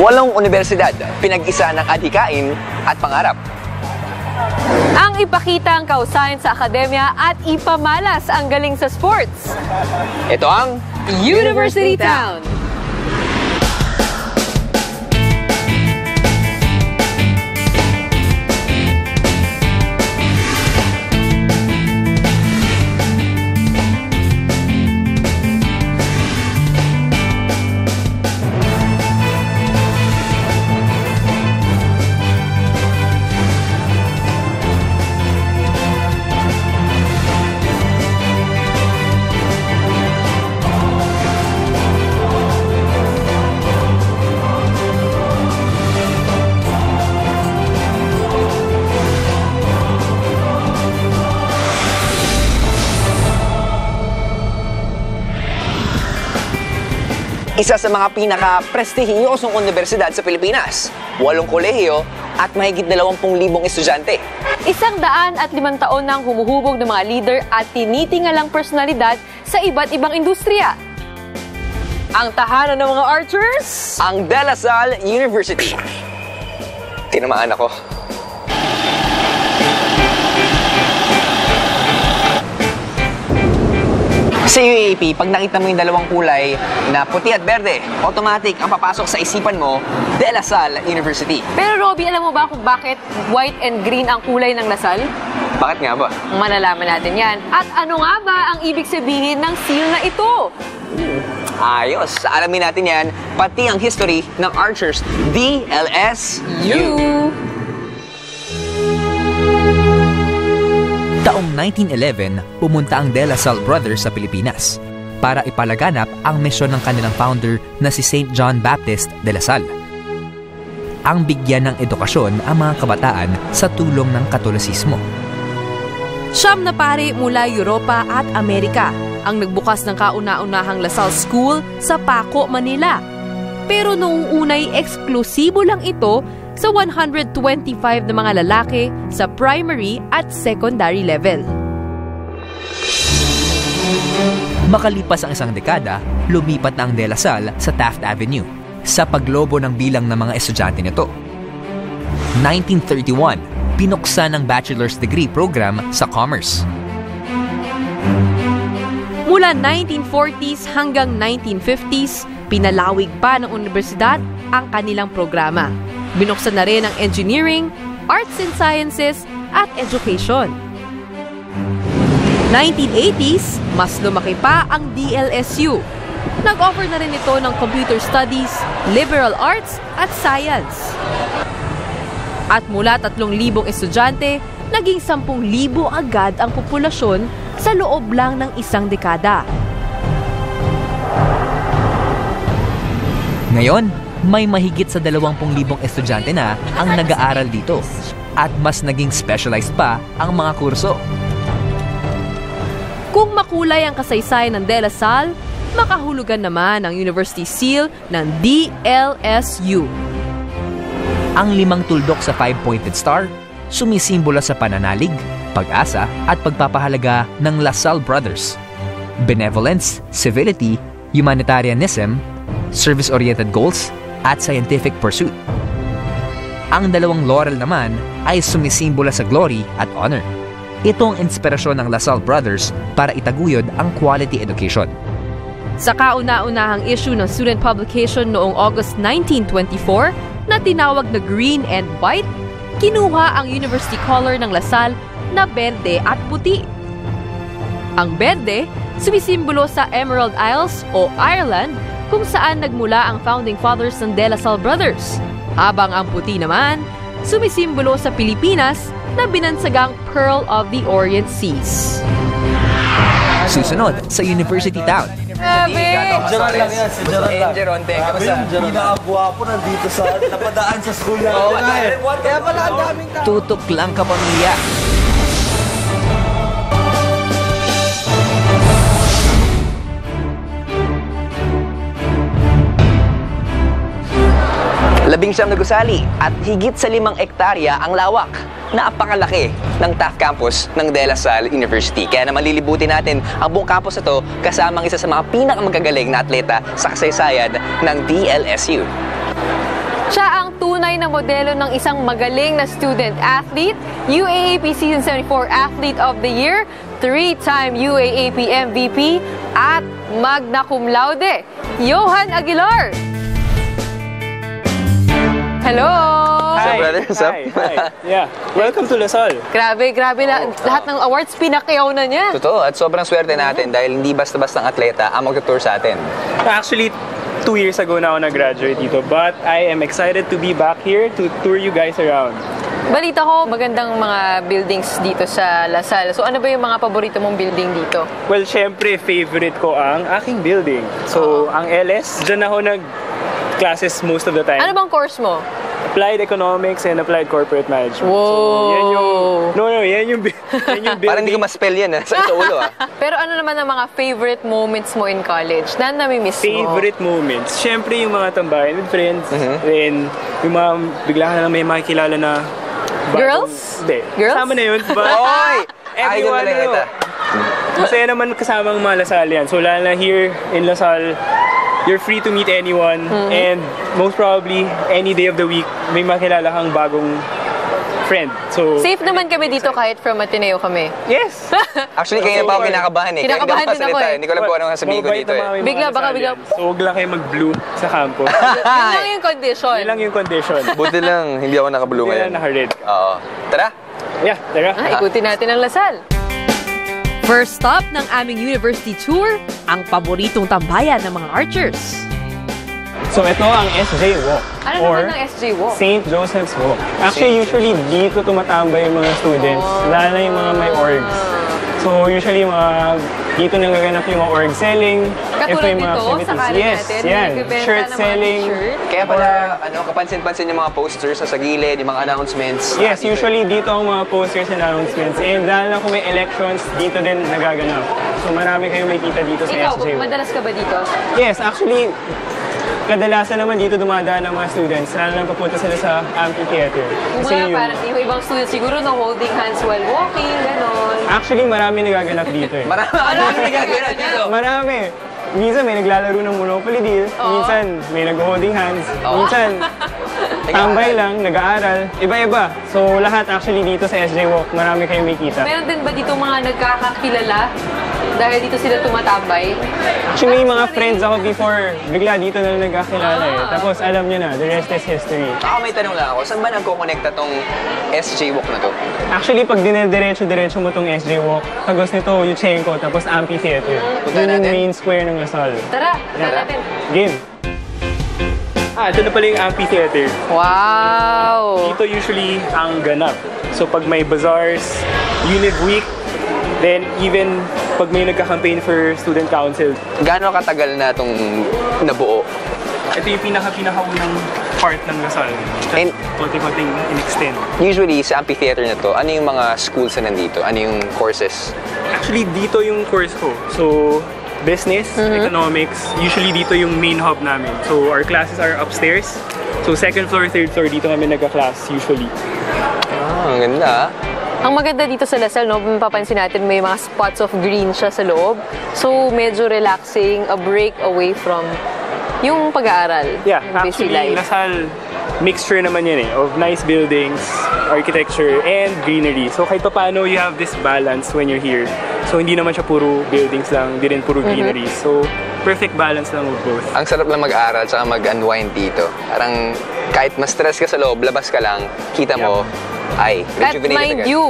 8 universidad, pinag-isa ng adhikain at pangarap. Ang ipakita ang kausayan sa akademya at ipamalas ang galing sa sports. Ito ang University Town. Isa sa mga pinaka-prestihiyosong universidad sa Pilipinas, 8 kolehiyo at mahigit 20,000 estudyante. 105 taon nang humuhubog ng mga leader at tinitingalang personalidad sa iba't ibang industriya. Ang tahanan ng mga archers, Ang De La Salle University. Tinamaan ako. Sa UAP, pag nakita mo yung dalawang kulay na puti at berde, automatic ang papasok sa isipan mo, De La Salle University. Pero Robby, alam mo ba kung bakit white and green ang kulay ng Lasal? Bakit nga ba? Malalaman natin yan. At ano nga ba ang ibig sabihin ng seal na ito? Ayos, alamin natin yan, pati ang history ng Archers DLSU. Taong 1911, pumunta ang De La Salle Brothers sa Pilipinas para ipalaganap ang misyon ng kanilang founder na si St. John Baptist de La Salle. Ang bigyan ng edukasyon ang mga kabataan sa tulong ng Katolisismo. 9 na pari mula Europa at Amerika ang nagbukas ng kauna-unahang La Salle School sa Paco, Manila. Pero noong unay eksklusibo lang ito sa 125 na mga lalaki sa primary at secondary level. Makalipas ang isang dekada, lumipat na ang De La Salle sa Taft Avenue sa paglobo ng bilang ng mga estudyante nito. 1931, pinuksan ang bachelor's degree program sa Commerce. Mula 1940s hanggang 1950s, pinalawig pa ng universidad ang kanilang programa. Binuksan na rin ang engineering, arts and sciences, at education. 1980s, mas lumaki pa ang DLSU. Nag-offer na rin ito ng computer studies, liberal arts, at science. At mula 3,000 estudyante, naging 10,000 agad ang populasyon sa loob lang ng isang dekada. Ngayon, may mahigit sa 20,000 estudyante na ang nag-aaral dito at mas naging specialized pa ang mga kurso. Kung makulay ang kasaysayan ng De La Salle, makahulugan naman ang University Seal ng DLSU. Ang 5 tuldok sa 5-pointed star, sumisimbolo sa pananalig, pag-asa at pagpapahalaga ng La Salle Brothers. Benevolence, civility, humanitarianism, service-oriented goals, at scientific pursuit. Ang 2 laurel naman ay sumisimbolo sa glory at honor. Ito ang inspirasyon ng La Salle Brothers para itaguyod ang quality education. Sa kauna-unahang issue ng student publication noong August 1924 na tinawag na Green and White, kinuha ang university color ng La Salle na berde at puti. Ang berde, sumisimbolo sa Emerald Isles o Ireland, kung saan nagmula ang founding fathers ng De La Salle Brothers. Habang ang puti naman, sumisimbolo sa Pilipinas na binansagang Pearl of the Orient Seas. Susunod sa University Town. Grabe! Jeron lang yan, si Jeron lang. Jeron, teka, basta. Pinakagwapo nandito sa napadaan sa school na. Kaya pala ang daming tao. Tutok lang kapamilya. Labing siyam na gusali at higit sa 5 ektarya ang lawak. Napakalaki ng Taft Campus ng De La Salle University. Kaya naman lilibutin natin ang buong campus na to kasama ang isa sa mga pinakamagagaling na atleta sa kasaysayan ng DLSU. tunay na modelo ng isang magaling na student athlete, UAAP Season 74 Athlete of the Year, 3-time UAAP MVP, at magna cum laude, Johan Aguilar. Hello! So, brother, what's up? Hi. Yeah. Welcome to Lasal. Grabe, lahat ng awards pinakyaw na niya. Totoo, at sobrang swerte natin dahil hindi basta-bastang atleta ang mag-tour sa atin. Actually, 2 years ago na ako nag-graduate dito, but I am excited to be back here to tour you guys around. Balita ko, magandang mga buildings dito sa Lasal. So ano ba yung mga paborito mong building dito? Well, syempre, favorite ko ang aking building. So, ang LS, dyan ako nag-classes most of the time. Ano bang course mo? Applied Economics and Applied Corporate Management. Wow! So, yan yung... yan yung building. Parang hindi ko ma-spell yan, ha? Sa ulo, ha? Pero ano naman ang mga favorite moments mo in college? Na nami-miss mo? Favorite moments? Syempre yung mga tambayan with friends. Then, yung mga bigla ka na may makikilala na... Girls? Hindi. Girls? Kasama na yun. But Oy! Idol everyone, na kita. Masaya naman kasama ang mga Lasal yan. So, lalo na here in Lasal, you're free to meet anyone. And most probably, any day of the week, may makilala kang bagong friend. So, Safe naman kami dito kahit from Ateneo kami. yes! Actually, kaya pa ako kinakabahan eh. Kinakabahan din ako eh. Hindi ko alam kung anong sasabihin ko Mabait dito na eh. mga may Bigla, mga baka Lasal bigla. yan. So, huwag lang kayo mag-blue sa campus. Yun lang yung condition. Yun lang yung condition. Buti lang, hindi ako naka-blue Hindi ngayon. na naka-red. Oo. Tara! Yeah, tara. Ikutin natin ang Lasal. First stop ng aming university tour, ang paboritong tambayan ng mga archers. So, ito ang SJ Walk. Ano or naman ang SJ Walk? St. Joseph's Walk. Actually, usually dito tumatambay yung mga students, lalo na yung mga may orgs. So, usually dito nangaganap yung mga org selling. Katulad may mga dito, activities. sa college Yes, natin, yan. nagbebenta Shirt ng mga selling. t-shirt. Kaya pala, kapansin-pansin yung mga posters sa gilid, yung mga announcements. Yes, Dito. usually dito ang mga posters and announcements. And lalo na kung may elections, dito din nagaganap. So, marami kayong makikita dito sa Ikaw, SJ Walk. madalas ka ba dito? Yes, actually, kadalasan naman dito dumadaan ng mga students, lalo na papunta sila sa amphitheater. Yung mga parang yung ibang students siguro na holding hands while walking, gano'n. Actually, marami nagaganap dito eh. Marami nagagawa dito. Marami. Minsan may naglalaro ng Monopoly deal, minsan may nag-holding hands, minsan tambay lang, nag-aaral, iba-iba. So lahat actually dito sa SJ Walk, marami kayong makikita. Meron din ba dito mga nagkakakilala dahil dito sila tumatambay? Actually, may mga friends ako before, bigla dito na lang nagkakilala eh. Tapos alam nyo na, the rest is history. Ako may tanong lang ako, saan ba nagko-connecta tong SJ Walk na to? Actually, pag dinediretso-diretso mo tong SJ Walk, tagos nito, Yuchenko, tapos amphitheater. Punta Yun yung natin? main square ng Lasal. Tara, tara natin. Game! Ito na pala yung amphitheater. Wow! Dito usually ang ganap. So pag may bazaars, Univ Week, then even pag may nagka-campaign for student council, Gaano katagal na itong nabuo? ito yung pinakaunang part ng Lasal. And- Konti-konting in-extend. Usually, sa amphitheater na to, ano yung mga schools na nandito? Ano yung courses? Actually, dito yung course ko. So, business, economics, usually dito yung main hub namin. So, our classes are upstairs. So, second floor, third floor, dito kami nagka-class usually. Ah, ang ganda. Ang maganda dito sa Lasal, no, mapapansin natin may mga spots of green siya sa loob. So, medyo relaxing, a break away from yung pag-aaral. Yeah, yung busy actually, life. Lasal, mixture naman yan eh, of nice buildings, architecture, and greenery. So, kahit pa paano, you have this balance when you're here. So, hindi naman siya puro buildings lang, hindi rin puro greenery. So, perfect balance lang of both. Ang sarap lang mag-aral at mag-unwind dito. Parang kahit ma-stress ka sa loob, labas ka lang, kita mo, ay, At rejuvenated mind agad. you,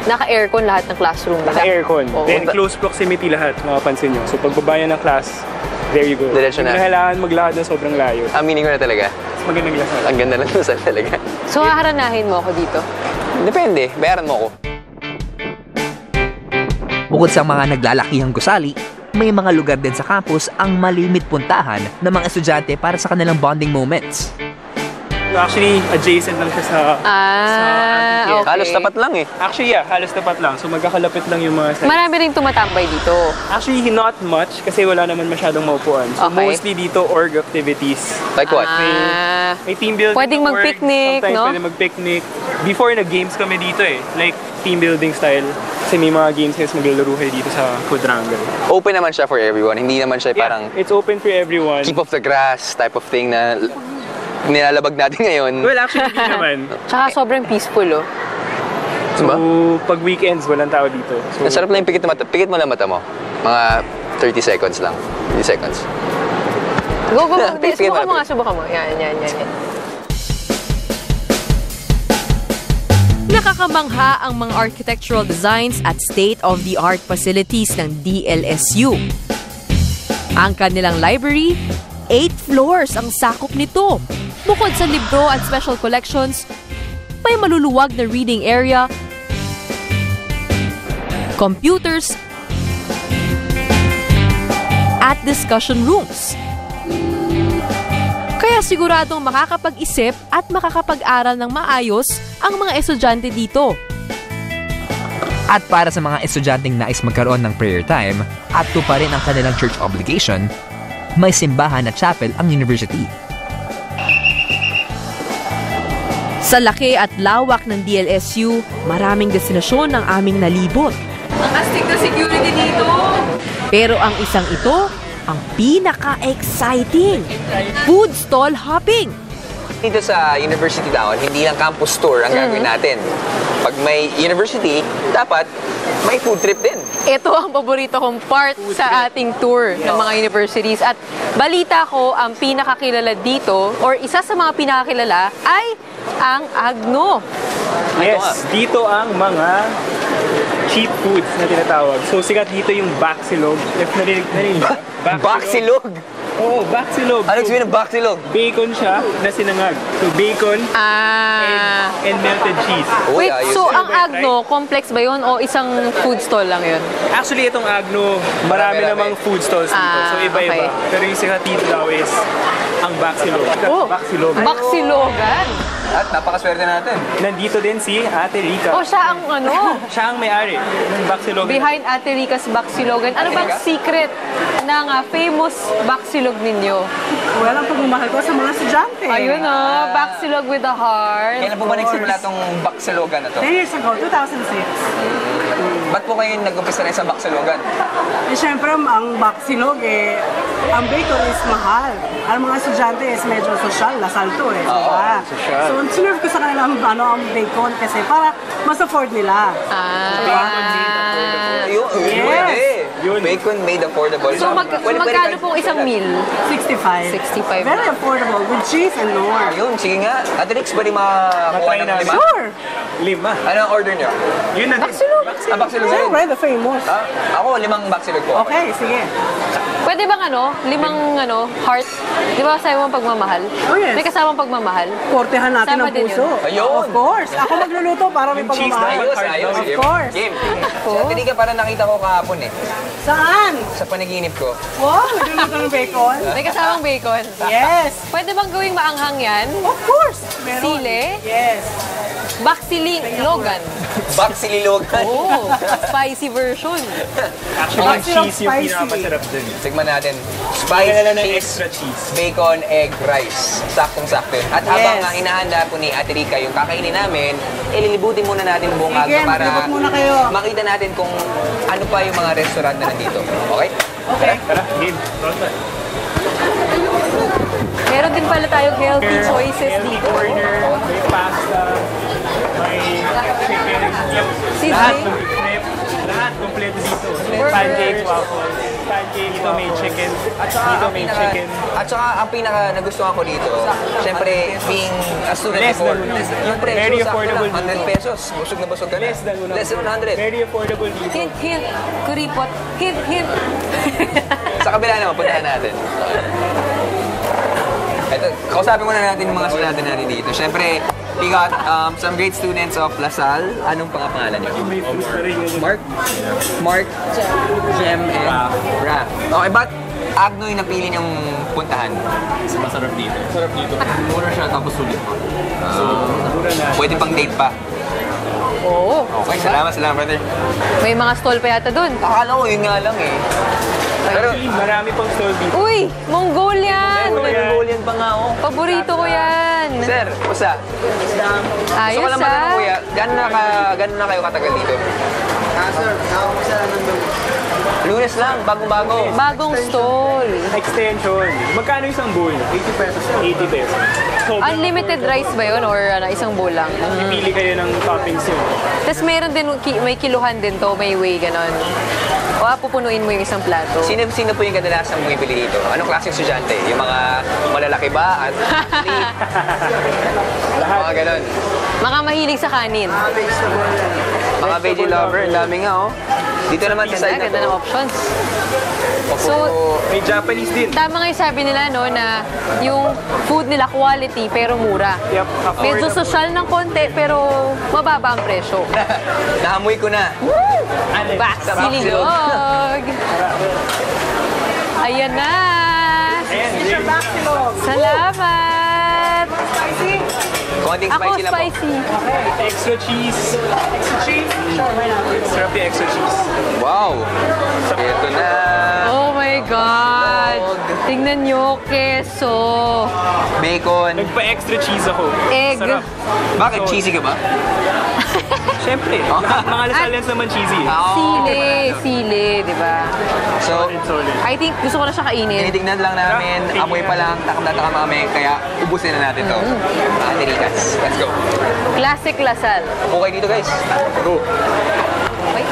naka-aircon lahat ng classroom nila. Naka-aircon. Oo. Then, close proximity lahat, mapapansin nyo. So, pagbaba ng class, there you go. Diretso na. Hindi kailangan maglakad na sobrang layo. Aminin ko na talaga. Mas magandang Lasal. Ang ganda ng Lasal talaga. So, haharanahin mo ako dito. Depende, bayaran mo ako. Bukod sa mga naglalakihang gusali, may mga lugar din sa campus ang malimit puntahan ng mga estudyante para sa kanilang bonding moments. Actually, adjacent lang siya sa amphitheater. Okay. Halos tapat lang eh. Actually, yeah, halos tapat lang. So, magkakalapit lang yung mga sites. Marami rin tumatambay dito. Actually, not much kasi wala naman masyadong maupuan. So, Okay. mostly dito, org activities. Like what? May team building. Pwedeng ng org, mag-picnic, sometimes no? pwede mag-picnic. Before, nag-games kami dito eh. Like, team building style. Kasi may mga games kasi maglalaro kayo dito sa quadrangle. Open naman siya for everyone. Hindi naman siya parang It's open for everyone. keep off the grass type of thing na nilalabag natin ngayon. Well, actually, hindi naman. Tsaka sobrang peaceful, oh. Diba? So, pag weekends, walang tao dito. So, Ang sarap lang yung pikit mo lang mata mo. Mga 30 seconds lang. 30 seconds. Go. Sige, Subukan mo Mate. nga, subukan mo. Yan. Nakakamangha ang mga architectural designs at state-of-the-art facilities ng DLSU. Ang kanilang library, 8 floors ang sakop nito. Bukod sa libro at special collections, may maluluwag na reading area, computers, at discussion rooms. Kaya siguradong makakapag-isip at makakapag-aral ng maayos ang mga estudyante dito. At para sa mga estudyanteng nais magkaroon ng prayer time at tuparin ang kanilang church obligation, may simbahan at chapel ang university. Sa laki at lawak ng DLSU, maraming destinasyon ang aming nalibot. Ang astig na security dito. Pero ang isang ito, ang pinaka-exciting, food stall hopping. Dito sa University Town, hindi lang campus tour ang gagawin natin. Pag may university, dapat may food trip din. Ito ang paborito kong part sa ating tour ng mga universities. At balita ko, ang pinakakilala dito, or isa sa mga pinakakilala, ay ang Agno. yes, dito ang mga cheap foods na tinatawag. So, sikat dito yung baksilog. If narinig ba? Baksilog! Oo, baksilog. Ano sabihin ng baksilog? Bacon siya na sinangag. So, bacon and melted cheese. Uy, Wait, ayos so yun. ang Agno, complex ba yun o isang food stall lang yun? Actually, itong Agno, marami Marami. namang food stalls dito. So, iba-iba. Okay. Pero yung sikat dito daw is ang baksilog. Oh, Baksilog. Baksilogan. At napakaswerte natin. Nandito din si Ate Rica. O siya ang ano, Siya ang may-ari ng baksilog. behind Ate Rica's Baksilogan. Ano bang secret ng famous Baksilog ninyo? Well, ang pagmamahal ko sa mga estudyante. Ayun Baksilog with a heart. Kailan po ba nagsimula itong baksilogan na to? 10 years ago, 2006. Ba't po kayo nag-umpisa na sa baksilogan? Eh, syempre, ang baksilog, ang bacon is mahal. Ang mga estudyante is medyo social, Lasal to diba? social. So, sinerve ko sa kanila ang bacon kasi para mas afford nila. Yun, Yes. yun. Bacon made affordable. So magkano pong isang meal? 65. 65 Very na. affordable with cheese and more. Ayun, sige nga. Ate Rix, pwede makakuha Matry ng natin. 5? Sure. 5. Ano ang order nyo? Yun na din. Baksilog. Baksilog na rin. Siyempre, the famous. Ako, 5 baksilog po. Okay, sige. Pwede bang 5 heart? Di ba sabi mo pagmamahal? Oh, yes. May kasamang pagmamahal. Kortehan natin Sama ang din puso. yun. Ayun. Of course. Ako magluluto para may Yung cheese na pagmamahal. Ayos, ayos. Of course. Game. Si Ate Rika, parang nakita ko kahapon eh. Saan? Sa panaginip ko. Wow, nagluluto ng bacon. May kasamang bacon. Yes. Pwede bang gawing maanghang yan? Of course. Meron. Sile? Yes. Baksilogan. Baksililogan. Oh, spicy version. Actually, yung Baksilog cheese yung spicy. pinakamasarap dun. Tignan natin. Kaya Spice, lang ng cheese, extra cheese. bacon, egg, rice. Saktong-sakto yun. At habang Yes. hinahanda po ni Ate Rika yung kakainin namin, ililibutin muna natin ang buong Sige, Agno para maglibot muna kayo. makita natin kung ano pa yung mga restaurant na nandito. Okay? Okay. Tara, game. Meron din pala tayong healthy choices Healthy dito. corner, may pasta, may chicken. Yep. Sizzling. Lahat ng crepe. Lahat kompleto dito. Pancakes, waffles. Pancakes, dito may chicken. Dito may chicken. At saka ang pinaka nagustuhan ko dito, syempre being a student Less before, than 100. yung presyo Very sakto affordable lang, 100 dito. pesos. Busog na busog ka na. Less than 100. Less than 100. Very affordable dito. Hint, hint. Kuripot. Hint, hint. Sa kabila naman, puntahan natin. Ito, kausapin muna natin yung mga estudyante natin dito. Syempre, we got some great students of LaSalle. Anong pangalan niyo? May fruit na rin yun. Mark, Jem, and Raph. Okay, but Agno yung napili niyong puntahan. Masarap dito. Masarap dito. Mura siya tapos sulit pa. Mura na. Pwede pang date pa. Oo. Okay, salamat, brother. May mga stall pa yata dun. Akala ko yun nga lang eh. Pero, Actually, marami pang stall dito. Uy! Mongolian! may Mongolian pa nga ako. Paborito ko yan. Sir, basta. Gusto ko Ayos lang matanong, ah. kuya, gano'n na kayo katagal dito? Sir, nakakusa lang ng Lunes. Lunes lang, bagong-bago. Bagong stall. Extension. Magkano isang bowl? 80 pesos. 80 pesos. Sobrang Unlimited rice ba yun or isang bowl lang? Pipili kayo ng toppings yun. Tapos meron din, may kiluhan din to, may way, ganon. O pupunuin mo yung isang plato. Sino po yung kadalasan bumibili dito? Anong klaseng estudyante? Yung mga malalaki ba? At mga ganon. Mga mahilig sa kanin. Mga veggie lover, ang dami nga oh. Dito naman sa side na Ganda ng to. options. So, May Japanese din. Tama nga yung sabi nila, no, na yung food nila quality pero mura. Yep, Medyo affordable. social ng konti pero mababa ang presyo. naamoy ko na. Baksilog! Ayan na! Ayan, Salamat! Konting Ako spicy lang po. spicy. extra cheese. Extra cheese? Sarap yung extra cheese. Wow! Ito na. Oh my God! Tingnan nyo, keso. Bacon. Nagpa-extra cheese ako. Egg. Sarap. Bakit? Cheesy ka ba? Siyempre. Mga Lasalians naman cheesy. Sili, di ba? So, Solid. I think gusto ko na siya kainin. tinitignan lang namin, amoy pa lang, takam-takam kami, kaya ubusin na natin to. Tinikas. Let's go. Classic Lasal. Okay dito guys. Go. Okay.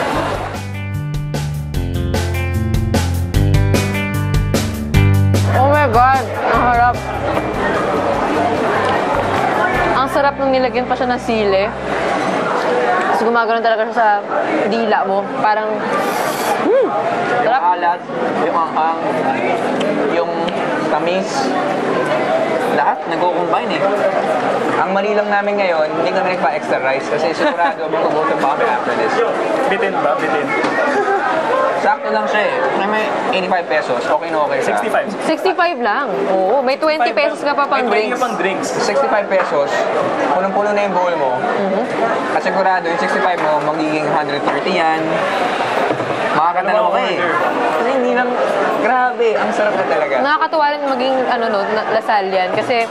Oh my God! Ang harap. Ang sarap nung nilagyan pa siya ng sili. Tapos gumagano'n talaga siya sa dila mo. Parang, Yung sarap. alat, yung anghang, yung tamis, lahat nagko-combine eh. Ang mali lang namin ngayon, hindi kami nagpa-extra rice kasi sigurado mag-ubutin pa kami after this. Bitin ba? Bitin. Sakto lang siya eh. Kaya may 85 pesos, okay na okay siya. 65. 65 lang. Oo, may 20 pesos ka pa pang May 20 drinks. ka pang drinks. 65 pesos, punong-puno na yung bowl mo. At sigurado, yung 65 mo, magiging 130 yan. Makakatalaw ka eh. Kasi hindi lang, grabe, ang sarap na talaga. Nakakatuwa rin maging Lasal yan kasi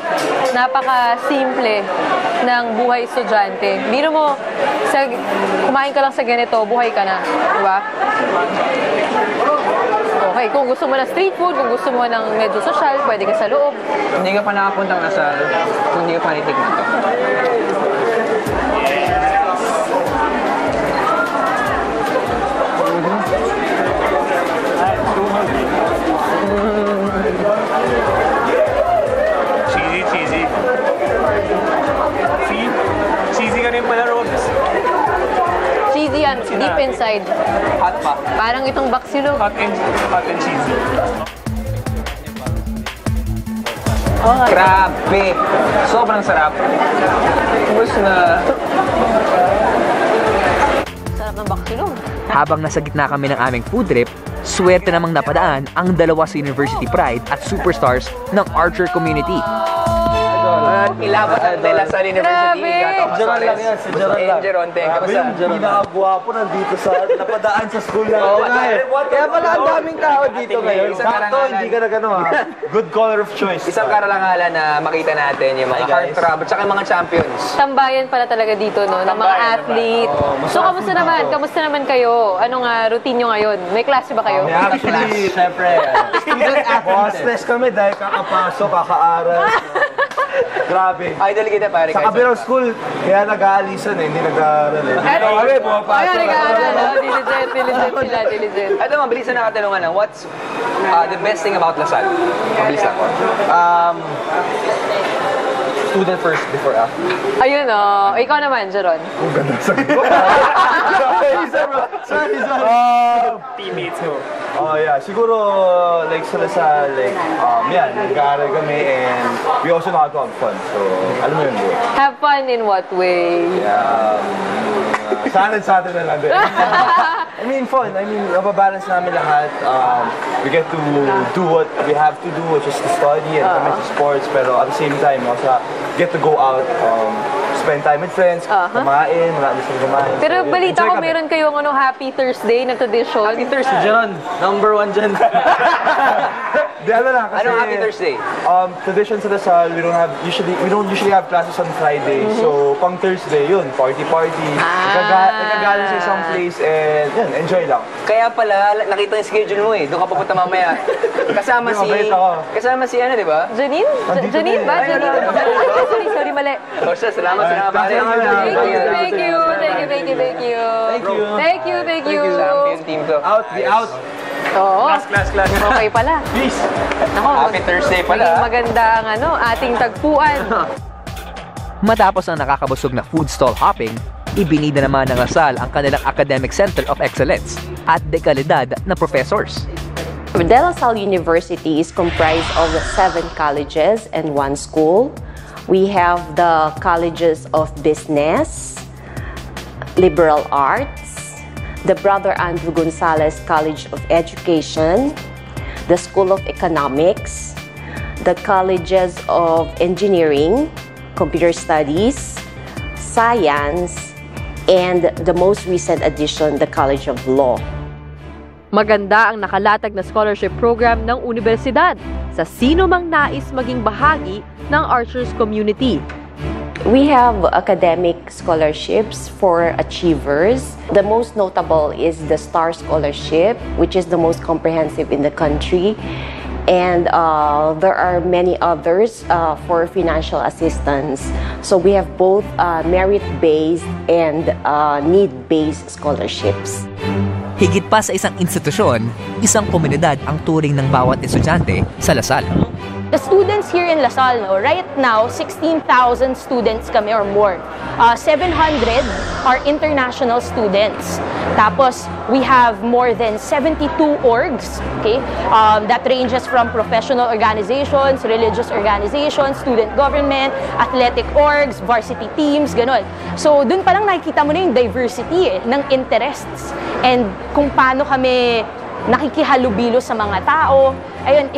napaka-simple ng buhay estudyante. Biro mo, kumain ka lang sa ganito, buhay ka na. Diba? Okay, kung gusto mo ng street food, kung gusto mo ng medyo social, pwede ka sa loob. Hindi ka pa nakapuntang Lasal kung hindi ka pa nitikman to. Cheesy. See? Cheesy ka rin pala, Robs. Cheesy yan, deep inside. Hot pa. Parang itong baksilog. Hot and cheesy. Grabe! Sobrang sarap. Tapos na... Sarap ng baksilog. Habang nasa gitna kami ng aming food trip, swerte namang napadaan ang dalawa sa University Pride at superstars ng Archer community. Ilabot ang De La Salle University. Grabe! Jeron lang yan, si Jeron lang. Jeron, thank Grabe you. yung pinakagwapo nandito sa napadaan sa school na. Oo, Kaya pala ang daming tao dito ngayon. Isang Sakto, karangalan. hindi ka na gano'n ha. Good color of choice. Isang karalangalan na makita natin yung mga Hi, guys. heartthrob at saka yung mga champions. Tambayan pala talaga dito, no? Ng mga athlete. So, kamusta naman? Kamusta naman kayo? Anong routine nyo ngayon? May klase ba kayo? Actually, syempre, student athlete. Stress kami dahil kakapasok, kakaaral. Grabe. Idol kita pare. Sa kabirang school, kaya nag-aalisan eh, hindi nag-aaral eh. Ay, Kami, pumapasok. Ayan, nag-aaral. Diligent sila, diligent. Ito, mabilis na nakatanungan lang. What's the best thing about Lasal? Mabilis lang. Student first before athlete. Ayun, oh. Ikaw naman, Jeron. Ang ganda sa Sorry. Teammates mo. Oh yeah, siguro like sa Lasal, like yan, nag-aaral kami and we also know how to have fun. So, alam mo yun, bro. Have fun in what way? Sa atin na lang din. I mean, fun. I mean, nababalance namin lahat. We get to do what we have to do, which is to study and commit to sports. Pero at the same time, also get to go out, spend time with friends, kumain, marami silang kumain. Pero So, balita enjoy ko kami. meron kayong Happy Thursday na tradition. Happy Thursday. John, number 1 dyan. Di, ano lang, kasi, Anong Happy Thursday? Tradition sa Lasal, we don't usually have classes on Friday. So, pang Thursday, yun, party. Nagagaling sa isang place and yun, enjoy lang. Kaya pala, nakita yung schedule mo eh. Doon ka papunta mamaya. Kasama si... Mabait ako. Kasama si ano, di ba? Janine? Janine ba? Ay, Janine? ano? Sorry, mali. O siya, salamat pare. Thank you. Champion team to. Out. Oo. Class. Okay pala. Peace! Nako, Happy Thursday maging pala. maganda ang ating tagpuan. Matapos ang nakakabusog na food stall hopping, ibinida naman ng Lasal ang kanilang Academic Center of Excellence at dekalidad na professors. De La Salle University is comprised of 7 colleges and 1 school. We have the colleges of business, liberal arts, the Brother Andrew Gonzalez College of Education, the School of Economics, the colleges of engineering, computer studies, science, and the most recent addition, the College of Law. Maganda ang nakalatag na scholarship program ng universidad sa sino mang nais maging bahagi ng Archers community. We have academic scholarships for achievers. The most notable is the STAR Scholarship, which is the most comprehensive in the country. And there are many others for financial assistance. So we have both merit-based and need-based scholarships. Higit pa sa isang institusyon, isang komunidad ang turing ng bawat estudyante sa Lasal. The students here in Lasal, right now, 16,000 students kami or more. 700 are international students. Tapos, we have more than 72 orgs, okay? That ranges from professional organizations, religious organizations, student government, athletic orgs, varsity teams, ganun. So, dun pa lang nakikita mo na yung diversity ng interests and kung paano kami nakikihalubilo sa mga tao. Ayun,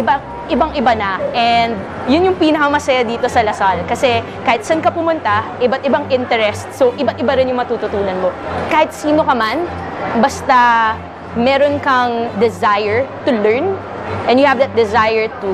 ibang-iba na. And yun yung pinakamasaya dito sa Lasal. Kasi kahit saan ka pumunta, iba't ibang interest. So, iba't-iba rin yung matututunan mo. Kahit sino ka man, basta meron kang desire to learn and you have that desire to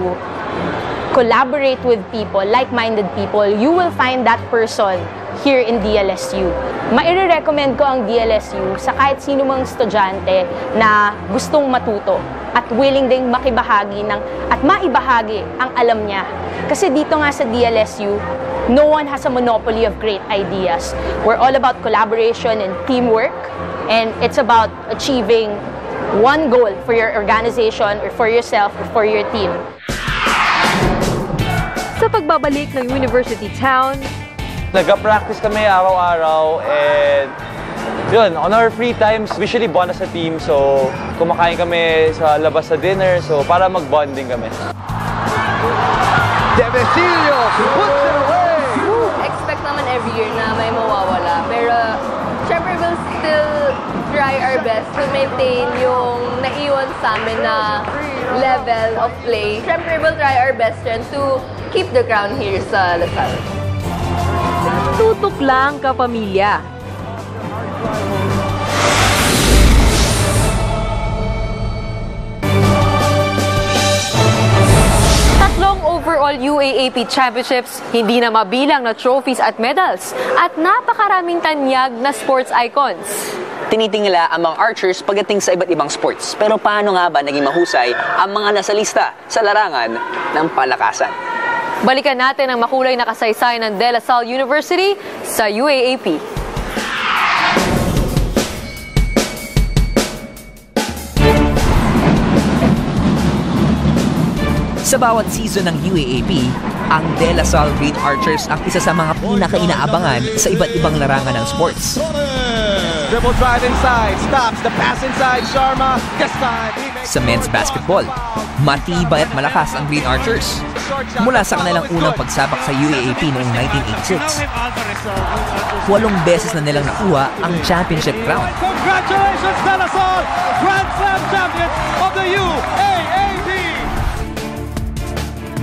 collaborate with people, like-minded people, you will find that person here in DLSU. Maire-recommend ko ang DLSU sa kahit sino mang estudyante na gustong matuto at willing ding makibahagi at maibahagi ang alam niya. Kasi dito nga sa DLSU, no one has a monopoly of great ideas. We're all about collaboration and teamwork, and it's about achieving one goal for your organization or for yourself or for your team. Sa pagbabalik ng University Town, Nagka-practice kami araw-araw and yun, on our free times, usually bond sa team. So, kumakain kami sa labas sa dinner. So, para mag-bonding kami. Devesilio puts it away! Expect naman every year na may mawawala. Pero, syempre, we'll still try our best to maintain yung naiwan sa amin na level of play. Syempre, we'll try our best to keep the crown here sa Lasal. tutok lang kapamilya. Tatlong overall UAAP championships, hindi na mabilang na trophies at medals, at napakaraming tanyag na sports icons. Tinitingala ang mga archers pagdating sa iba't ibang sports. Pero paano nga ba naging mahusay ang mga nasalista sa larangan ng palakasan? Balikan natin ang makulay na kasaysayan ng De La Salle University sa UAAP. Sa bawat season ng UAAP, ang De La Salle Green Archers ang isa sa mga pinaka-inaabangan sa iba't ibang larangan ng sports. Dribble drive inside, stops the pass inside, Sharma, this time. Sa men's basketball, matibay at malakas ang Green Archers. Mula sa kanilang unang pagsabak sa UAAP noong 1986, 8 beses na nilang nakuha ang championship crown. Congratulations, De La Salle, Grand Slam champions of the UAAP!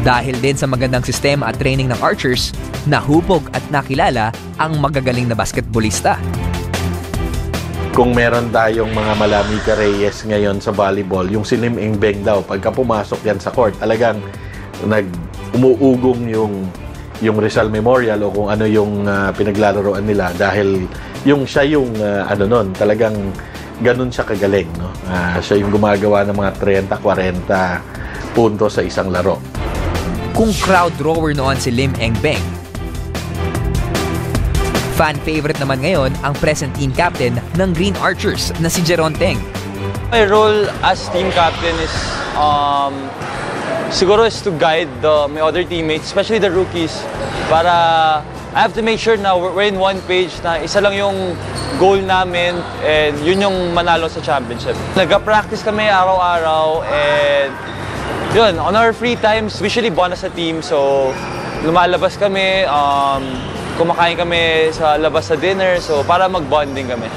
Dahil din sa magandang sistema at training ng archers, nahubog at nakilala ang magagaling na basketballista. Kung meron tayong mga Malamika Reyes ngayon sa volleyball, yung si Lim Eng Beng daw, pagka pumasok yan sa court, talagang umuugong yung Rizal Memorial o kung ano yung pinaglalaroan nila dahil siya yung talagang ganun siya kagaling. No? Siya yung gumagawa ng mga 30-40 puntos sa isang laro. Kung crowd drawer noon si Lim Eng Beng, fan favorite naman ngayon ang present team captain ng Green Archers na si Jeron Teng. My role as team captain is siguro is to guide my other teammates, especially the rookies, para I have to make sure na we're in one page, na isa lang yung goal namin and yun yung manalo sa championship. Nag-practice kami araw-araw and yun, on our free times, we usually bond as a team, so lumalabas kami, kumakain kami sa labas sa dinner, so para mag-bonding kami.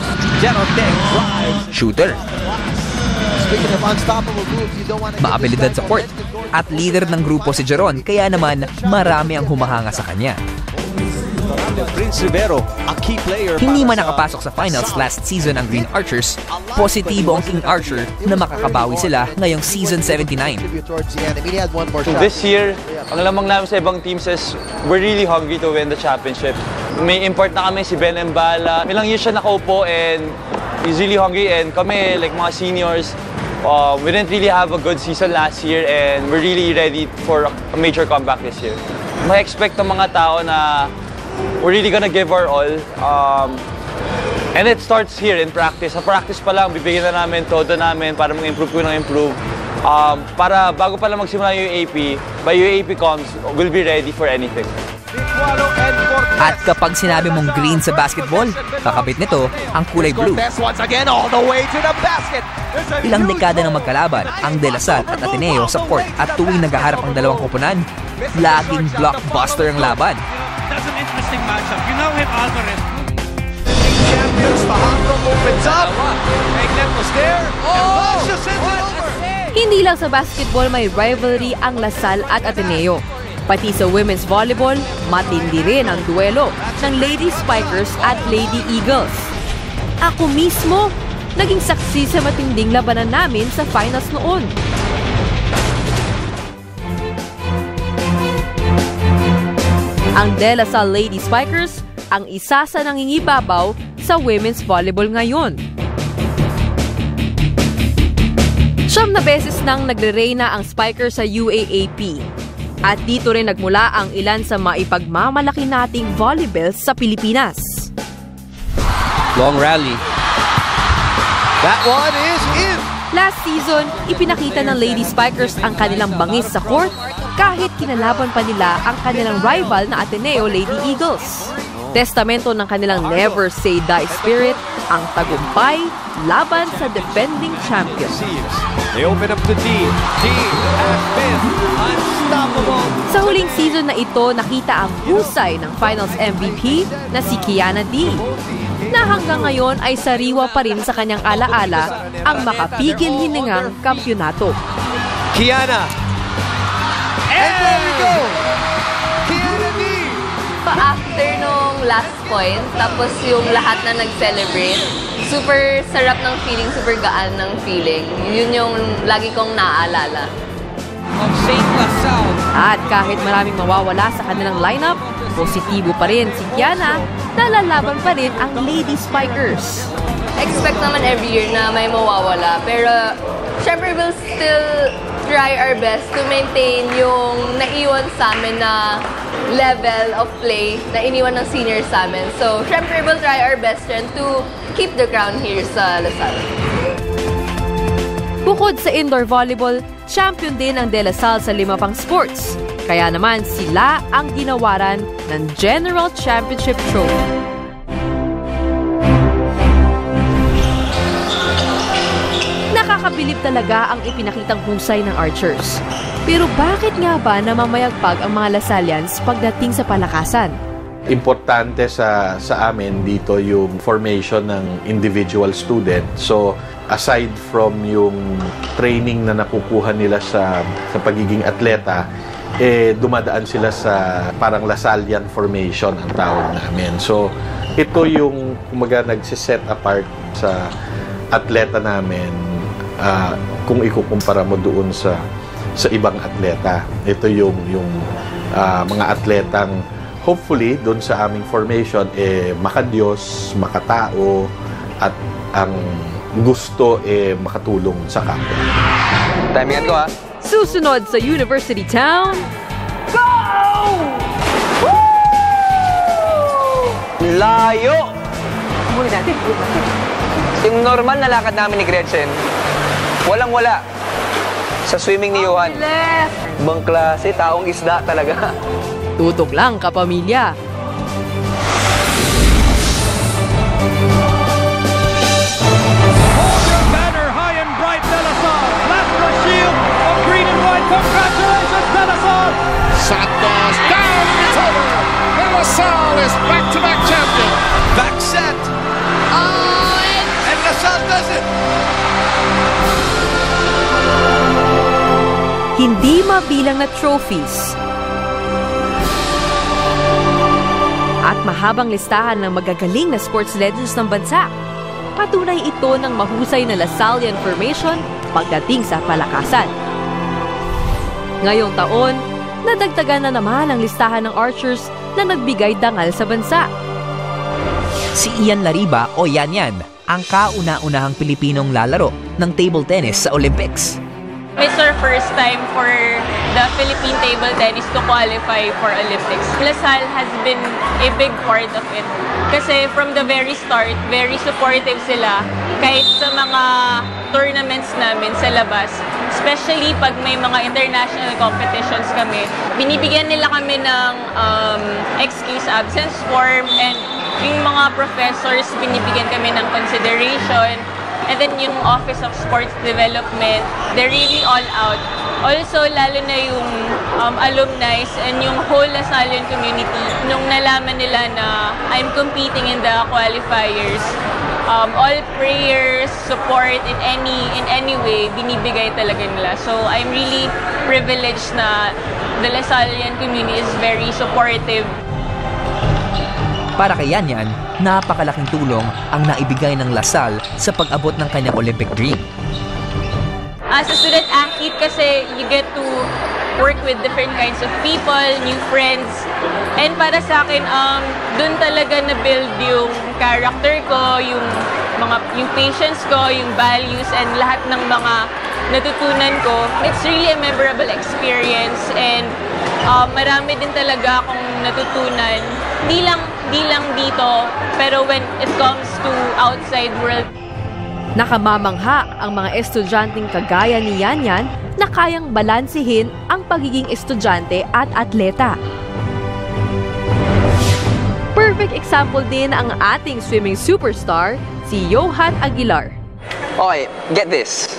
Shooter. Maabilidad sa court at leader ng grupo si Jeron, kaya naman marami ang humahanga sa kanya. Hindi man nakapasok sa finals last season ang Green Archers, positibo ang King Archer na makakabawi sila ngayong season 79. This year, ang lamang namin sa ibang teams is we're really hungry to win the championship. May import na kami si Ben Embala. Ilang years siya nakaupo and he's really hungry, and kami, like mga seniors, we didn't really have a good season last year and we're really ready for a major comeback this year. May expect ng mga tao na we're really gonna give our all. And it starts here in practice. Sa practice pa lang, bibigyan na namin, todo namin para mag-improve ko ng improve. Para bago pa lang magsimula yung UAAP, by UAAP comes, we'll be ready for anything. At kapag sinabi mong green sa basketball, kakabit nito ang kulay blue. Ilang dekada ng magkalaban ang De La Salle at Ateneo sa court at tuwing naghaharap ang dalawang koponan, laging blockbuster ang laban. That's an interesting matchup. You know him, Alvarez. Champions, Fajardo opens up. Eglet was there. And just sends it over. Hindi lang sa basketball may rivalry ang LaSalle at Ateneo. Pati sa women's volleyball, matindi rin ang duelo ng Lady Spikers at Lady Eagles. Ako mismo, naging saksi sa matinding labanan namin sa finals noon. Ang De La Salle Lady Spikers ang isa sa nangingibabaw sa women's volleyball ngayon. 9 na beses nang nagre-reyna ang Spikers sa UAAP. At dito rin nagmula ang ilan sa maipagmamalaki nating volleyballs sa Pilipinas. Long rally. That one is in. Last season, ipinakita ng Lady Spikers ang kanilang bangis sa court kahit kinalaban pa nila ang kanilang rival na Ateneo Lady Eagles. Testamento ng kanilang never say die spirit ang tagumpay laban sa defending champion. They open up the D. D has been unstoppable. Sa huling season na ito, nakita ang husay ng finals MVP na si Kiana D. Na hanggang ngayon ay sariwa pa rin sa kanyang alaala ang makapigil hiningang kampyonato. Kiana. And there we go. Kiana D. After nung last point, tapos yung lahat na nag-celebrate, super sarap ng feeling, super gaan ng feeling. Yun yung lagi kong naaalala. At kahit maraming mawawala sa kanilang lineup, positibo pa rin si Kiana na lalaban pa rin ang Lady Spikers. Expect naman every year na may mawawala, pero syempre we'll still try our best to maintain yung naiwan sa amin na level of play na iniwan ng seniors sa amin. So, syempre we'll try our best rin to keep the crown here sa LaSalle. Bukod sa indoor volleyball, champion din ang De La Salle sa 5 pang sports. Kaya naman sila ang ginawaran ng General Championship Trophy. Nakakabilib talaga ang ipinakitang husay ng Archers. Pero bakit nga ba namamayagpag ang mga Lasallians pagdating sa palakasan? Importante sa amin dito yung formation ng individual student. So, aside from yung training na nakukuha nila sa pagiging atleta, dumadaan sila sa parang Lasallian formation ang tawag namin. So, ito yung kumaga nagsiset apart sa atleta namin kung ikukumpara mo doon sa ibang atleta. Ito yung mga atletang hopefully doon sa aming formation makadiyos, makatao at ang gusto makatulong sa kapwa. Timingan ko Susunod sa University Town, go! Layo! Muli natin. Yung normal na lakad namin ni Gretchen, walang-wala. Sa swimming ni Johan. Ibang klase, taong isda talaga. Tutok lang, kapamilya. Hold your banner high and bright, De La Salle. That's the shield of green and white. Congratulations, De La Salle. Santos down, it's over. De La Salle is back-to-back champion. Back set. And La Salle does it. Hindi mabilang na trophies at mahabang listahan ng magagaling na sports legends ng bansa. Patunay ito ng mahusay na Lasallian formation pagdating sa palakasan. Ngayong taon, nadagdagan na naman ang listahan ng archers na nagbigay dangal sa bansa. Si Ian Lariba o Yan Yan, ang kauna-unahang Pilipinong lalaro ng table tennis sa Olympics. It's our first time for the Philippine table tennis to qualify for Olympics. LaSalle has been a big part of it. Kasi from the very start, very supportive sila kahit sa mga tournaments namin sa labas. Especially pag may mga international competitions kami. Binibigyan nila kami ng excuse absence form, and yung mga professors binibigyan kami ng consideration. And then yung Office of Sports Development, they're really all out. Also, lalo na yung alumni and yung whole Lasallian community, nung nalaman nila na I'm competing in the qualifiers, all prayers, support in any way, binibigay talaga nila. So I'm really privileged na the Lasallian community is very supportive. Para kay Yan Yan, napakalaking tulong ang naibigay ng LaSalle sa pag-abot ng kanyang Olympic dream. As a student athlete kasi, you get to work with different kinds of people, new friends. And para sa akin, dun talaga na-build yung character ko, yung patience ko, yung values, and lahat ng mga natutunan ko. It's really a memorable experience, and marami din talaga akong natutunan. Di lang dito, pero when it comes to outside world. Nakamamangha ang mga estudyanteng kagaya ni Yan Yan na kayang balansihin ang pagiging estudyante at atleta. Perfect example din ang ating swimming superstar, si Johan Aguilar. Okay, get this.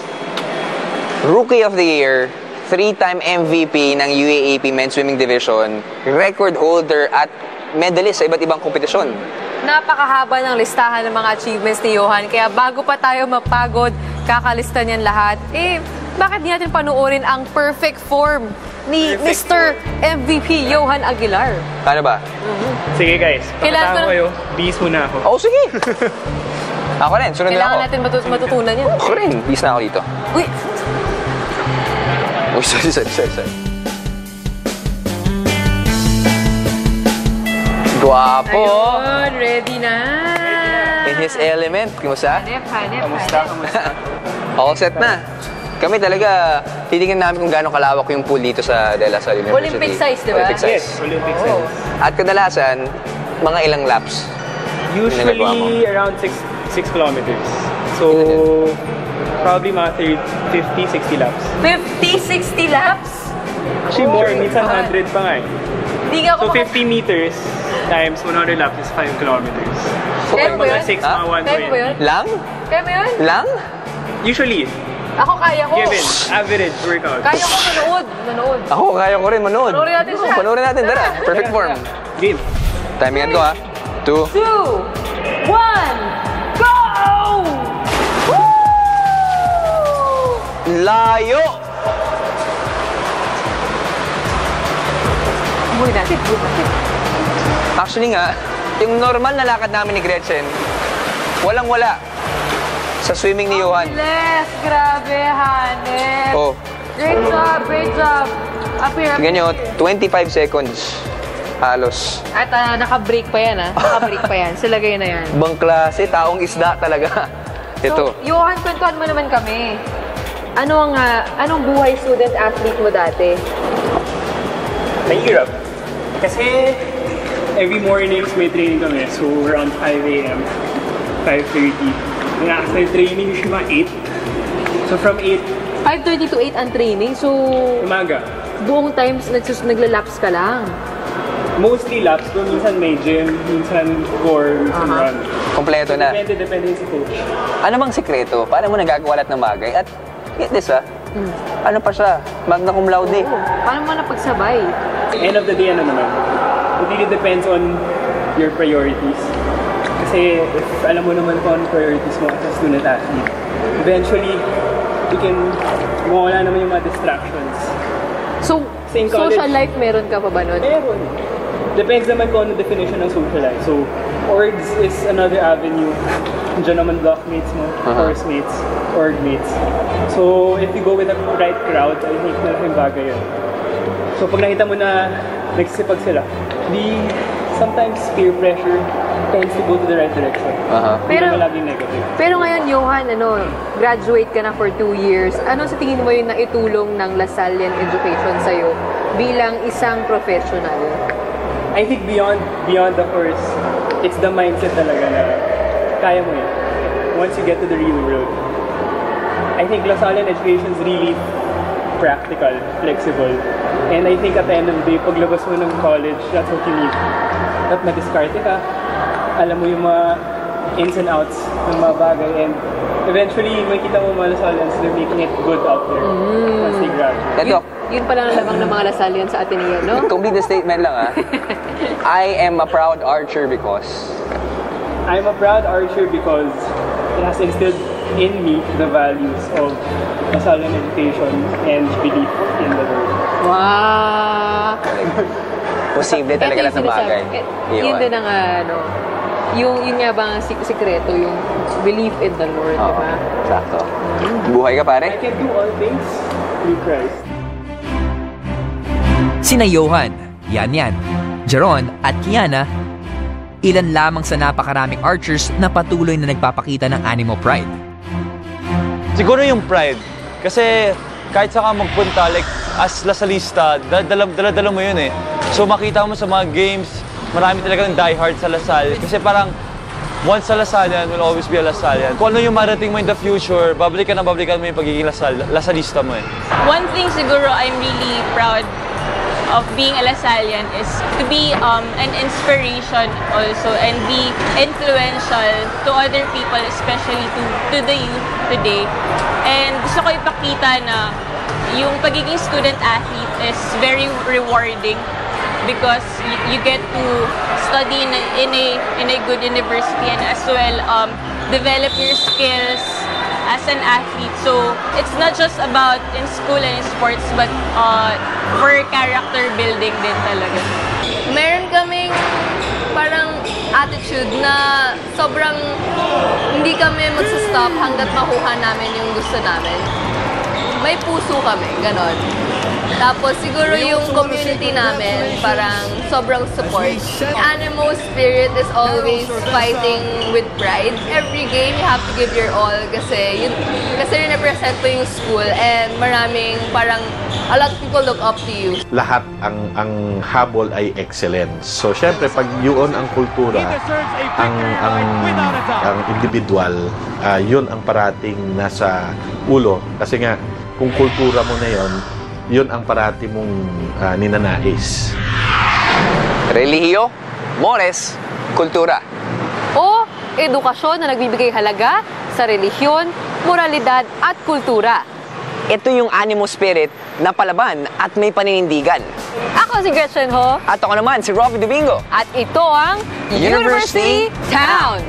Rookie of the Year, 3-time MVP ng UAAP Men's Swimming Division, record holder at medalist sa iba't ibang kompetisyon. Napakahaba ng listahan ng mga achievements ni Johan. Kaya bago pa tayo mapagod, kakalista niyan lahat. Bakit di natin panuorin ang perfect form ni Mr. MVP Johan Aguilar? Paano ba? Sige guys, pakita ko kayo. Bis muna ako. Oo, sige. Ako rin, sunod na ako. Kailangan natin matutunan yan. Ako rin, bis na ako dito. Uy! Uy, sorry. Guwapo! Ayun, ready na! In his element. Kumusta? Hanep. All set na. Kami talaga, titingnan namin kung gaano kalawak yung pool dito sa De La Salle University. Olympic size, di ba? Olympic size. Yes, Olympic size. At kadalasan, mga ilang laps? Usually around 6 kilometers. So, probably mga 50-60 laps. 50-60 laps? Actually more, minsan 100 pa nga eh. So 50 meters times 100 laps is 5 kilometers. So Kaya mo mga yun? 6, mga 1 Kaya mo yun? Lang? Kaya mo yun? Lang? Usually. Ako kaya ko. Given, average workout. Kaya ko manood. Ako, kaya ko rin manood. Panoorin natin siya. Panoorin natin, tara. Perfect form. Game. Timingan ko 2, 2, 1, go! Layo! Subuhin natin. Actually nga, yung normal na lakad namin ni Gretchen, walang-wala sa swimming ni Johan. Bless! Grabe, Hanep! Oh. Great job! Great job! Up here, up Tingnan nyo, here. 25 seconds. Halos. At naka-break pa yan, Naka-break pa yan. Silagay na yan. Ibang klase, taong isda talaga. Ito. So, Johan, kwentuhan mo naman kami. Anong buhay student-athlete mo dati? Mahirap. Kasi every mornings may training kami. So around 5 a.m., 5:30. Yung actual training usually mga 8. So from 8... 5:30 to 8 ang training. So... Umaga. Buong times nagla-laps ka lang? Mostly laps. Kung minsan may gym, minsan core, minsan run. Kompleto na. Depende sa coach. Ano bang sikreto? Paano mo nagagawa lahat ng bagay? At get this ano pa siya? Magna cum laude. Paano mo napagsabay? End of the day, ano naman? It really depends on your priorities. Kasi if alam mo naman kung ano priorities mo as a student athlete, eventually, mawala naman yung mga distractions. So, social life meron ka pa ba nun? Meron. Depends naman kung ano definition ng social life. So, orgs is another avenue. Diyan naman blockmates mo, course mates, org mates. So, if you go with the right crowd, I think malaking bagay yun. So, pag nakita mo na nagsisipag sila, sometimes peer pressure tends to go to the right direction. Hindi naman laging negative. Pero ngayon, Johan, graduate ka na for 2 years. Ano sa tingin mo yung naitulong ng Lasallian Education sa'yo bilang isang professional? I think beyond the course, it's the mindset talaga na kaya mo yun. Once you get to the real world. I think Lasallian Education is really practical, flexible. And I think at the end of the day, paglabas mo ng college, that's what you need. At madiskarte ka, alam mo yung mga ins and outs ng mga bagay. And eventually, makikita mo mga Lasallians, they're making it good out there once they graduate. Yun pala ang labang ng mga Lasallian sa Ateneo, no? Complete the statement lang, I am a proud archer because... I'm a proud archer because it has instilled in me the values of Lasallian education and belief in the Lord. Wow! Posible talaga lang sa bagay. Yun din ang yung nga bang sikreto, yung belief in the Lord, di ba? Sakto. Buhay ka, pare? I can do all things through Christ. Sina Johan, Yan, Jeron at Kiana, ilan lamang sa napakaraming archers na patuloy na nagpapakita ng Animo Pride. Siguro yung pride. Kasi kahit saan ka magpunta, like as Lasalista, dala mo yun eh. So makita mo sa mga games, marami talagang diehard sa Lasal. Kasi parang once sa Lasallian, will always be a Lasallian. Kung ano yung marating mo in the future, babalikan mo yung pagiging Lasalista mo eh. One thing siguro I'm really proud of being a Lasallian is to be an inspiration also and be influential to other people, especially to the youth today. And gusto ko ipakita na yung pagiging student athlete is very rewarding because you get to study in a good university and as well develop your skills as an athlete. So it's not just about in school and in sports but for character building din talaga. Meron kaming parang attitude na sobrang hindi kami magsa-stop hanggat makuha namin yung gusto namin. May puso kami, ganon. Tapos siguro yung community namin parang sobrang support. Animo spirit is always fighting with pride. Every game you have to give your all kasi represent mo yung school and maraming parang a lot of people look up to you. Lahat ang habol ay excellence. So syempre pag yun ang kultura, ang individual, yun ang parating nasa ulo kasi nga kung kultura mo na yun ang parati mong ninanais. Relihiyo, mores, kultura. O edukasyon na nagbibigay halaga sa relihiyon, moralidad at kultura. Ito yung Animo spirit na palaban at may paninindigan. Ako si Gretchen Ho. At ako naman si Robby Domingo. At ito ang University Town.